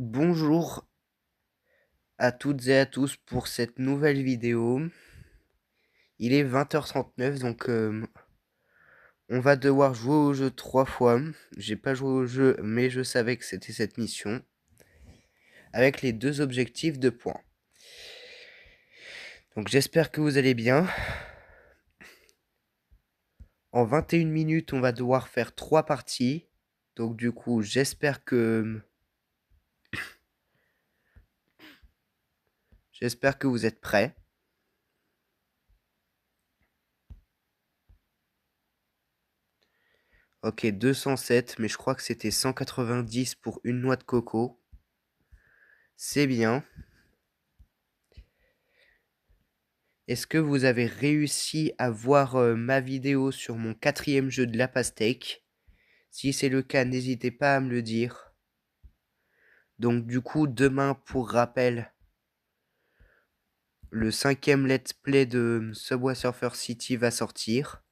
Bonjour à toutes et à tous pour cette nouvelle vidéo. Il est 20h39 donc on va devoir jouer au jeu 3 fois. J'ai pas joué au jeu mais je savais que c'était cette mission. Avec les deux objectifs de points. Donc j'espère que vous allez bien. En 21 minutes on va devoir faire 3 parties. Donc du coup j'espère que vous êtes prêts. Ok, 207, mais je crois que c'était 190 pour une noix de coco. C'est bien. Est-ce que vous avez réussi à voir ma vidéo sur mon 4e jeu de la pastèque? Si c'est le cas, n'hésitez pas à me le dire. Donc du coup, demain, pour rappel, le 5e let's play de Subway Surfer City va sortir.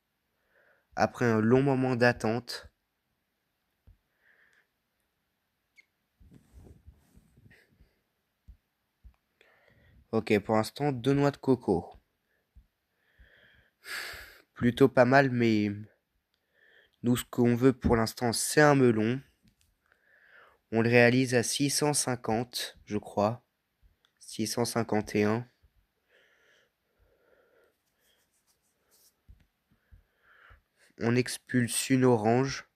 Après un long moment d'attente. Ok, pour l'instant, 2 noix de coco. Plutôt pas mal, mais nous, ce qu'on veut pour l'instant, c'est un melon. On le réalise à 650, je crois. 651. On expulse une orange.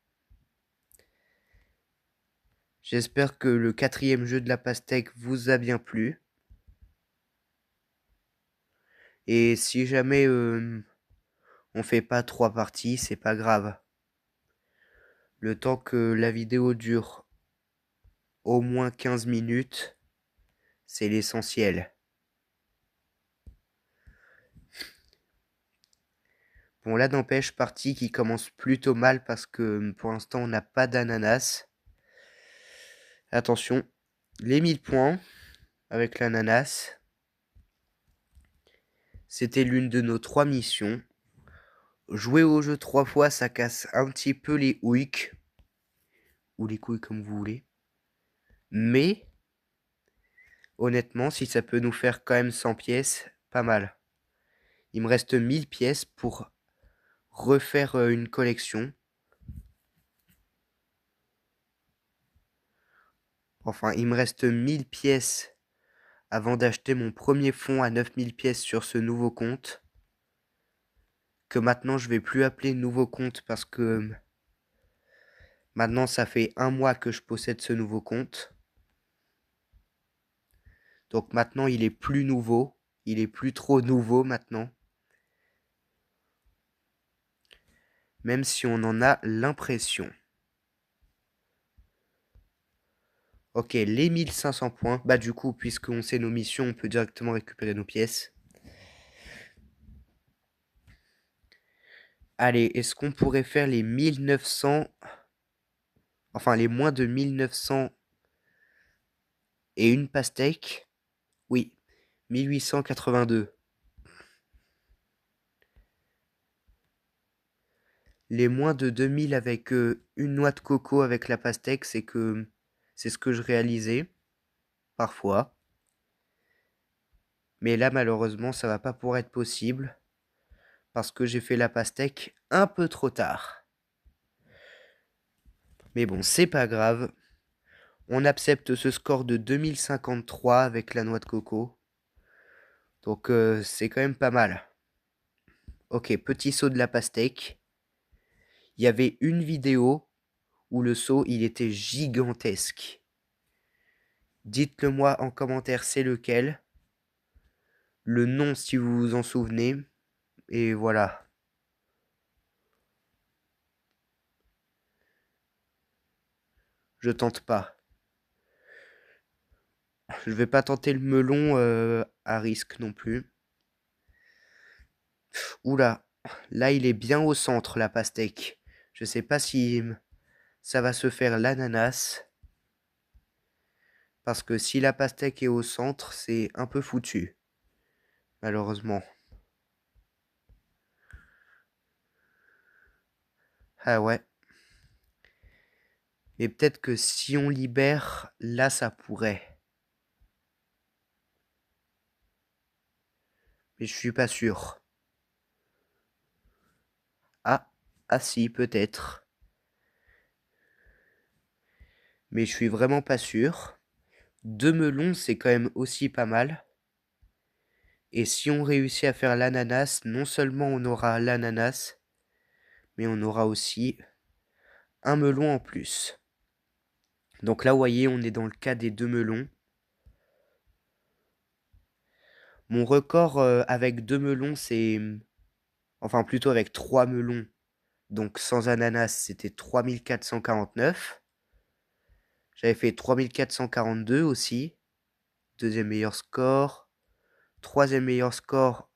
J'espère que le 4e jeu de la pastèque vous a bien plu. Et si jamais on fait pas 3 parties, c'est pas grave. Le temps que la vidéo dure au moins 15 minutes, c'est l'essentiel. Bon, là n'empêche, partie qui commence plutôt mal parce que pour l'instant on n'a pas d'ananas. Attention, les 1000 points avec l'ananas. C'était l'une de nos 3 missions. Jouer au jeu 3 fois, ça casse un petit peu les houics. Ou les couilles comme vous voulez. Mais, honnêtement, si ça peut nous faire quand même 100 pièces, pas mal. Il me reste 1000 pièces pour refaire une collection. Enfin, il me reste 1000 pièces avant d'acheter mon premier fonds à 9000 pièces sur ce nouveau compte. Que maintenant je vais plus appeler nouveau compte parce que maintenant ça fait 1 mois que je possède ce nouveau compte. Donc maintenant il est plus nouveau. Il est plus trop nouveau maintenant. Même si on en a l'impression. Ok, les 1500 points. Bah du coup, puisqu'on sait nos missions, on peut directement récupérer nos pièces. Allez, est-ce qu'on pourrait faire les 1900... Enfin, les moins de 1900 et une pastèque? Oui, 1882. Les moins de 2000 avec une noix de coco avec la pastèque, c'est ce que je réalisais, parfois. Mais là, malheureusement, ça va pas pouvoir être possible, parce que j'ai fait la pastèque un peu trop tard. Mais bon, c'est pas grave. On accepte ce score de 2053 avec la noix de coco. Donc c'est quand même pas mal. Ok, petit saut de la pastèque. Il y avait une vidéo où le saut, il était gigantesque. Dites-le moi en commentaire c'est lequel. Le nom si vous vous en souvenez. Et voilà. Je tente pas. Je vais pas tenter le melon à risque non plus. Oula, là il est bien au centre la pastèque. Je sais pas si ça va se faire l'ananas. Parce que si la pastèque est au centre, c'est un peu foutu. Malheureusement. Ah ouais. Mais peut-être que si on libère, là, ça pourrait. Mais je suis pas sûr. Ah, ah si, peut-être. Mais je suis vraiment pas sûr. 2 melons, c'est quand même aussi pas mal. Et si on réussit à faire l'ananas, non seulement on aura l'ananas, mais on aura aussi un melon en plus. Donc là, vous voyez, on est dans le cas des 2 melons. Mon record avec 2 melons, c'est... Enfin, plutôt avec 3 melons. Donc sans ananas, c'était 3449. J'avais fait 3442 aussi. Deuxième meilleur score. Troisième meilleur score,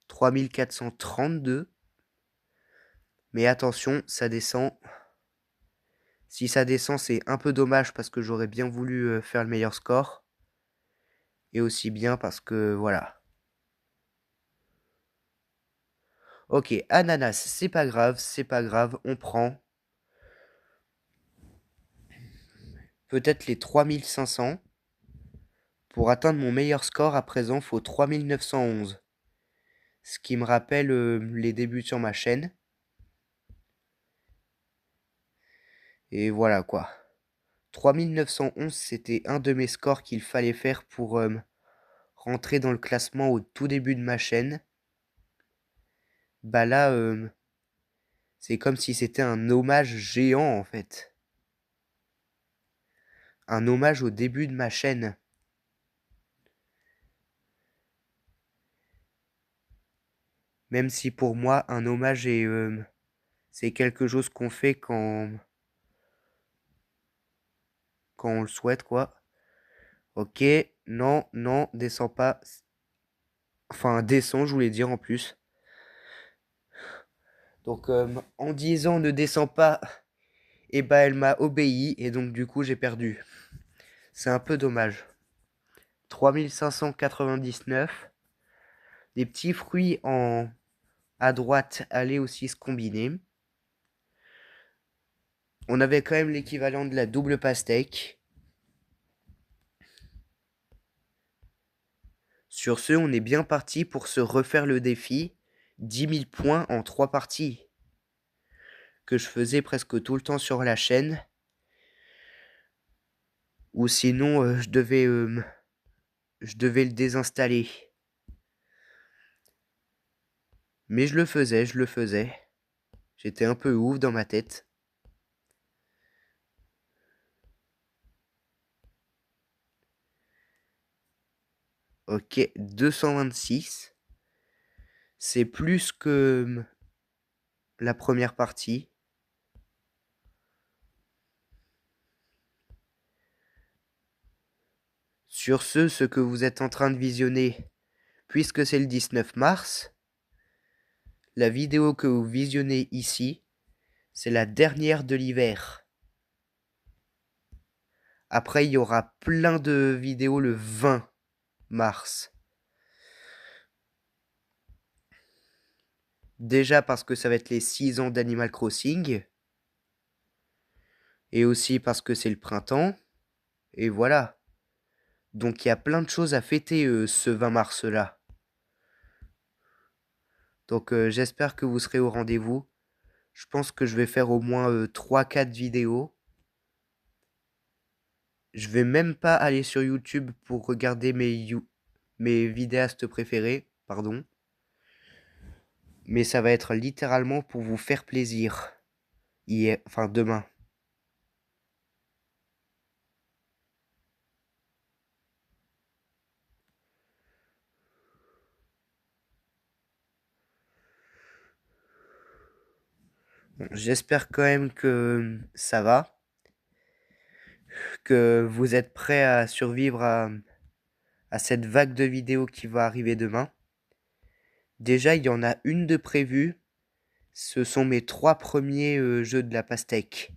3432. Mais attention, ça descend. Si ça descend, c'est un peu dommage parce que j'aurais bien voulu faire le meilleur score. Et aussi bien parce que voilà. Ok, ananas, c'est pas grave, on prend. Peut-être les 3500. Pour atteindre mon meilleur score à présent, faut 3911. Ce qui me rappelle les débuts sur ma chaîne. Et voilà quoi. 3911, c'était un de mes scores qu'il fallait faire pour rentrer dans le classement au tout début de ma chaîne. Bah là, c'est comme si c'était un hommage géant en fait. Un hommage au début de ma chaîne. Même si pour moi, un hommage est, c'est quelque chose qu'on fait quand on le souhaite, quoi. Ok, non, non, descends pas. Enfin, descends, je voulais dire en plus. Donc, en disant ne descends pas, et bah elle m'a obéi, et donc du coup j'ai perdu. C'est un peu dommage. 3599. Des petits fruits à droite allaient aussi se combiner. On avait quand même l'équivalent de la double pastèque. Sur ce, on est bien parti pour se refaire le défi. 10 000 points en 3 parties. Que je faisais presque tout le temps sur la chaîne. Ou sinon, je devais le désinstaller. Mais je le faisais, je le faisais. J'étais un peu ouf dans ma tête. Ok, 226. C'est plus que la première partie. Sur ce que vous êtes en train de visionner, puisque c'est le 19 mars, la vidéo que vous visionnez ici, c'est la dernière de l'hiver. Après, il y aura plein de vidéos le 20 mars. Déjà parce que ça va être les 6 ans d'Animal Crossing. Et aussi parce que c'est le printemps. Et voilà. Donc il y a plein de choses à fêter ce 20 mars-là. Donc j'espère que vous serez au rendez-vous. Je pense que je vais faire au moins 3-4 vidéos. Je vais même pas aller sur YouTube pour regarder mes vidéastes préférés, pardon. Mais ça va être littéralement pour vous faire plaisir. Enfin demain. Bon, j'espère quand même que ça va. Que vous êtes prêts à survivre à cette vague de vidéos qui va arriver demain. Déjà, il y en a une de prévue. Ce sont mes 3 premiers jeux de la pastèque.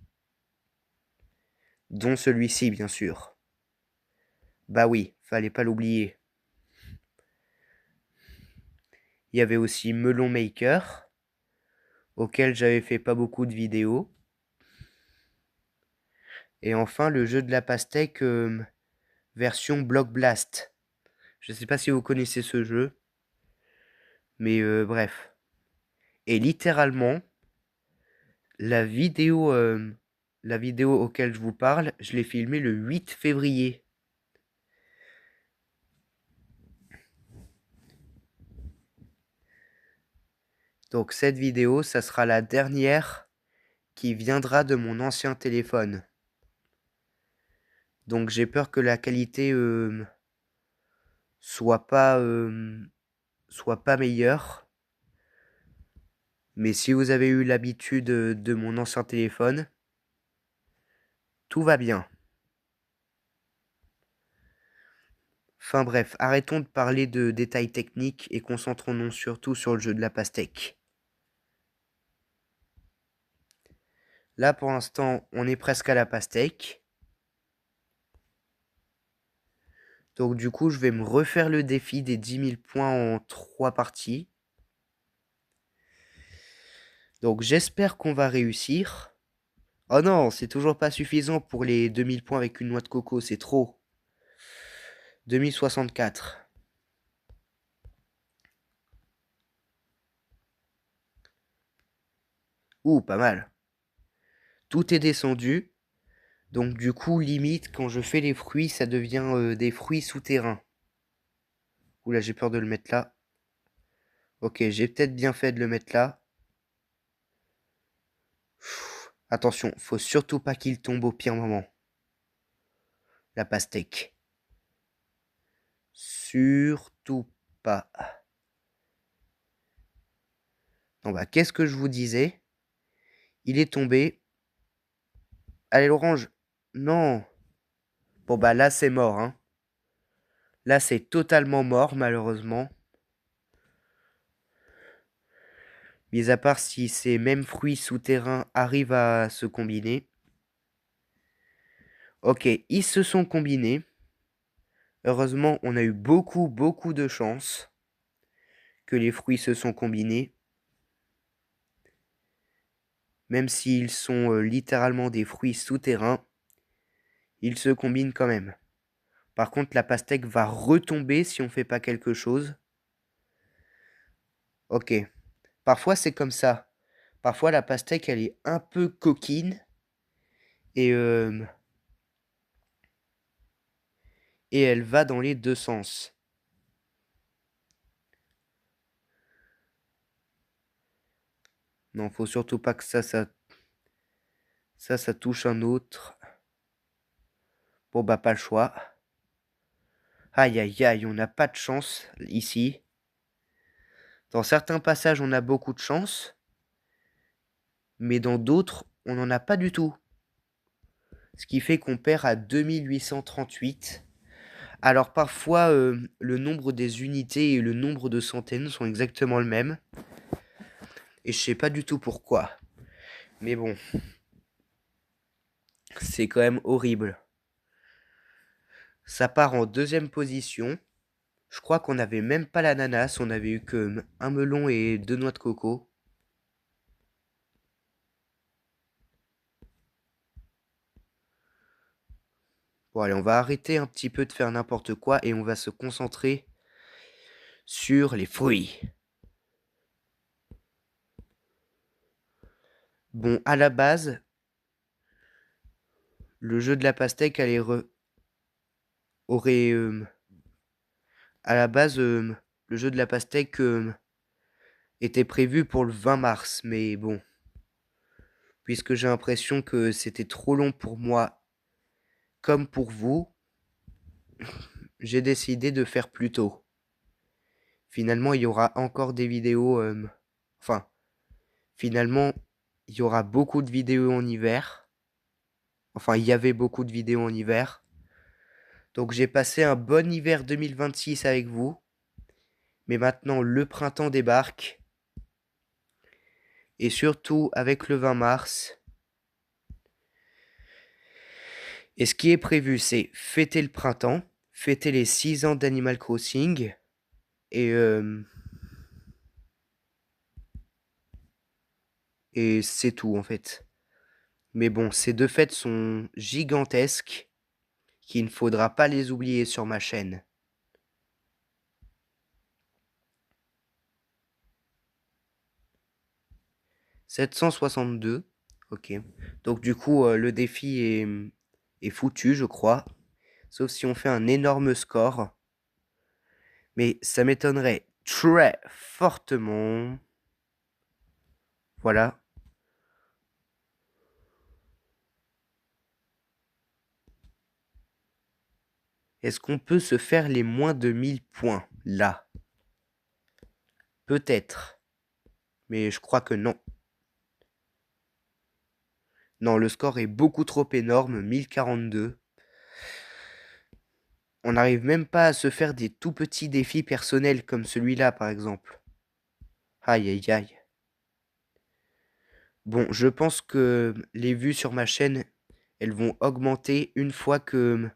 Dont celui-ci, bien sûr. Bah oui, fallait pas l'oublier. Il y avait aussi Melon Maker, auquel j'avais fait pas beaucoup de vidéos. Et enfin, le jeu de la pastèque version Block Blast. Je sais pas si vous connaissez ce jeu, mais bref. Et littéralement, la vidéo auquel je vous parle, je l'ai filmée le 8 février. Donc cette vidéo, ça sera la dernière qui viendra de mon ancien téléphone. Donc j'ai peur que la qualité soit pas meilleure. Mais si vous avez eu l'habitude de mon ancien téléphone, tout va bien. Enfin bref, arrêtons de parler de détails techniques et concentrons-nous surtout sur le jeu de la pastèque. Là pour l'instant, on est presque à la pastèque. Donc du coup, je vais me refaire le défi des 10 000 points en 3 parties. Donc j'espère qu'on va réussir. Oh non, c'est toujours pas suffisant pour les 2000 points avec une noix de coco, c'est trop. 2064. Ouh, pas mal. Tout est descendu. Donc du coup, limite, quand je fais les fruits, ça devient des fruits souterrains. Oula, j'ai peur de le mettre là. Ok, j'ai peut-être bien fait de le mettre là. Attention, faut surtout pas qu'il tombe au pire moment. La pastèque. Surtout pas. Non bah, qu'est-ce que je vous disais? Il est tombé. Allez, l'orange. Non. Bon bah là, c'est mort, hein. Là, c'est totalement mort, malheureusement. Mis à part si ces mêmes fruits souterrains arrivent à se combiner. Ok, ils se sont combinés. Heureusement, on a eu beaucoup de chance que les fruits se sont combinés. Même s'ils sont littéralement des fruits souterrains, ils se combinent quand même. Par contre, la pastèque va retomber si on ne fait pas quelque chose. Ok. Parfois, c'est comme ça. Parfois, la pastèque, elle est un peu coquine. Et elle va dans les deux sens. Non, faut surtout pas que ça touche un autre. Bon, bah, pas le choix. Aïe, aïe, aïe, on n'a pas de chance ici. Dans certains passages, on a beaucoup de chance. Mais dans d'autres, on n'en a pas du tout. Ce qui fait qu'on perd à 2838. Alors parfois, le nombre des unités et le nombre de centaines sont exactement le même. Et je sais pas du tout pourquoi. Mais bon. C'est quand même horrible. Ça part en deuxième position. Je crois qu'on n'avait même pas l'ananas. On avait eu que un melon et 2 noix de coco. Bon allez, on va arrêter un petit peu de faire n'importe quoi et on va se concentrer sur les fruits. Bon, à la base, le jeu de la pastèque aurait... à la base, le jeu de la pastèque était prévu pour le 20 mars. Mais bon, puisque j'ai l'impression que c'était trop long pour moi comme pour vous, j'ai décidé de faire plus tôt. Finalement, il y aura encore des vidéos... enfin, finalement, il y aura beaucoup de vidéos en hiver. Enfin, il y avait beaucoup de vidéos en hiver. Donc j'ai passé un bon hiver 2026 avec vous. Mais maintenant, le printemps débarque. Et surtout avec le 20 mars. Et ce qui est prévu, c'est fêter le printemps, fêter les 6 ans d'Animal Crossing. Et, et c'est tout en fait. Mais bon, ces deux fêtes sont gigantesques, qu'il ne faudra pas les oublier sur ma chaîne. 762, ok. Donc du coup, le défi est foutu, je crois. Sauf si on fait un énorme score. Mais ça m'étonnerait très fortement. Voilà. Est-ce qu'on peut se faire les moins de 1000 points, là? Peut-être. Mais je crois que non. Non, le score est beaucoup trop énorme, 1042. On n'arrive même pas à se faire des tout petits défis personnels comme celui-là, par exemple. Aïe, aïe, aïe. Bon, je pense que les vues sur ma chaîne, elles vont augmenter une fois que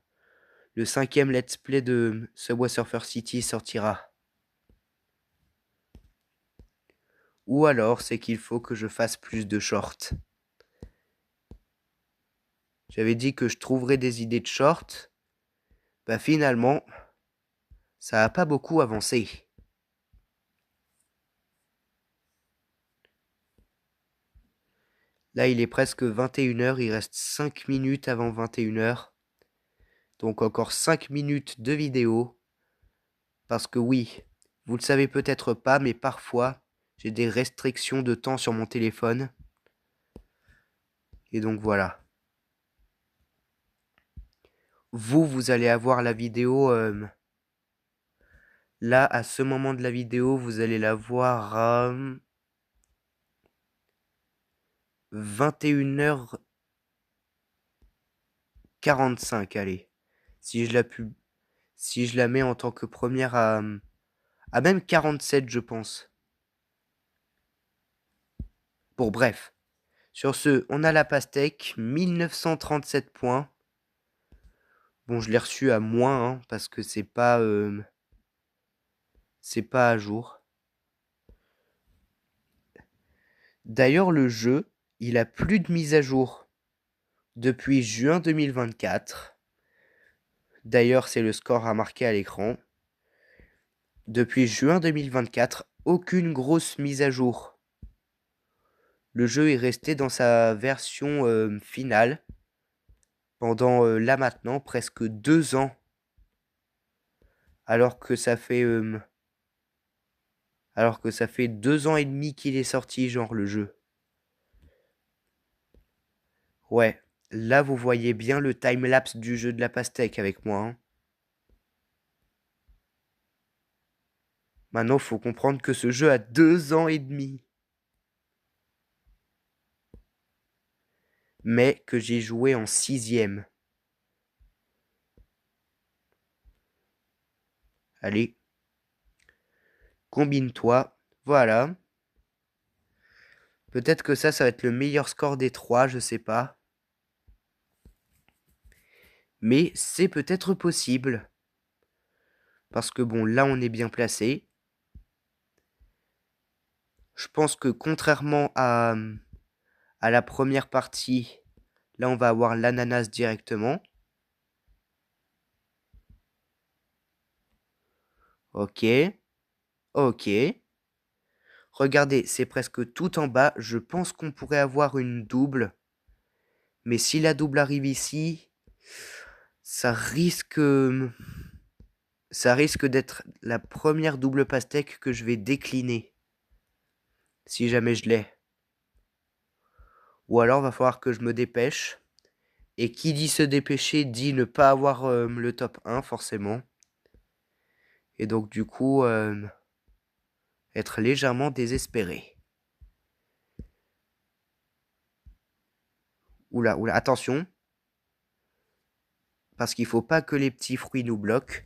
le 5e let's play de Subway Surfer City sortira. Ou alors, c'est qu'il faut que je fasse plus de shorts. J'avais dit que je trouverais des idées de shorts. Bah finalement, ça a pas beaucoup avancé. Là, il est presque 21h, il reste 5 minutes avant 21h. Donc encore 5 minutes de vidéo. Parce que oui, vous le savez peut-être pas, mais parfois, j'ai des restrictions de temps sur mon téléphone. Et donc voilà. Vous allez avoir la vidéo... là, à ce moment de la vidéo, vous allez la voir à 21h45, allez. Si je la mets en tant que première à même 47, je pense. Bon, bref. Sur ce, on a la pastèque, 1937 points. Bon, je l'ai reçu à moins, hein, parce que c'est pas à jour. D'ailleurs, le jeu, il a plus de mise à jour depuis juin 2024. D'ailleurs, c'est le score à marquer à l'écran. Depuis juin 2024, aucune grosse mise à jour. Le jeu est resté dans sa version finale pendant là maintenant presque 2 ans. Alors que ça fait 2 ans et demi qu'il est sorti, genre le jeu. Ouais, là vous voyez bien le timelapse du jeu de la pastèque avec moi, hein. Maintenant, faut comprendre que ce jeu a 2 ans et demi. Mais que j'ai joué en 6e. Allez. Combine-toi. Voilà. Peut-être que ça va être le meilleur score des 3, je sais pas. Mais c'est peut-être possible. Parce que bon, là on est bien placé. Je pense que contrairement à la première partie, là on va avoir l'ananas directement. Ok. Ok. Regardez, c'est presque tout en bas. Je pense qu'on pourrait avoir une double. Mais si la double arrive ici, ça risque... ça risque d'être la première double pastèque que je vais décliner. Si jamais je l'ai. Ou alors va falloir que je me dépêche. Et qui dit se dépêcher dit ne pas avoir le top 1 forcément. Et donc du coup, être légèrement désespéré. Oula, oula, attention. Parce qu'il faut pas que les petits fruits nous bloquent.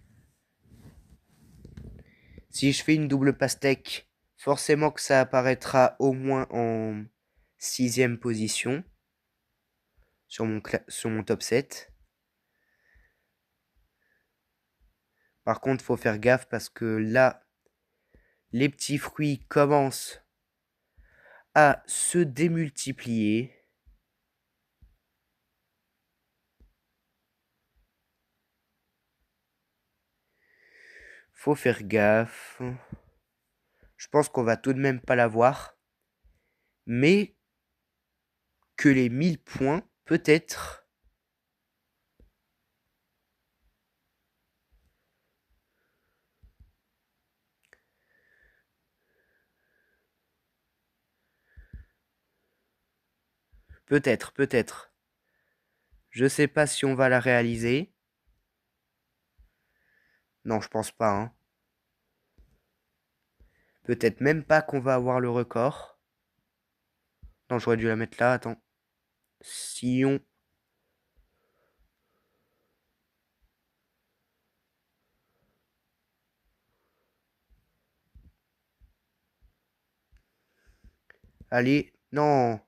Si je fais une double pastèque, forcément que ça apparaîtra au moins en 6e position sur mon top 7. Par contre, faut faire gaffe parce que là, les petits fruits commencent à se démultiplier. Faut faire gaffe. Je pense qu'on va tout de même pas l'avoir. Mais que les 1000 points, peut-être. Peut-être, peut-être. Je sais pas si on va la réaliser. Non, je pense pas, hein. Peut-être même pas qu'on va avoir le record. Non, j'aurais dû la mettre là, attends. Si on... Allez, non.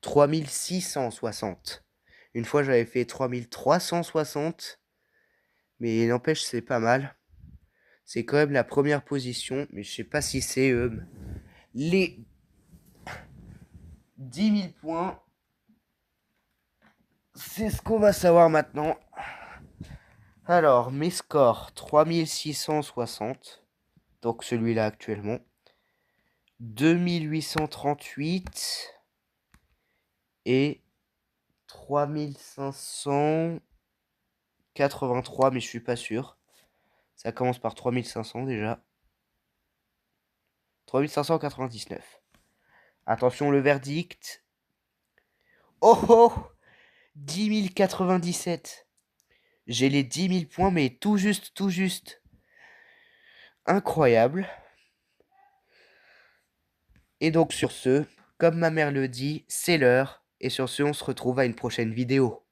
3660. Une fois, j'avais fait 3360. Mais n'empêche, c'est pas mal. C'est quand même la première position. Mais je sais pas si c'est les 10 000 points. C'est ce qu'on va savoir maintenant. Alors, mes scores, 3660. Donc celui-là actuellement. 2838. Et 3583, mais je suis pas sûr. Ça commence par 3500 déjà. 3599. Attention, le verdict. Oh oh 10 097. J'ai les 10 000 points, mais tout juste, tout juste. Incroyable. Et donc sur ce, comme ma mère le dit, c'est l'heure. Et sur ce, on se retrouve à une prochaine vidéo.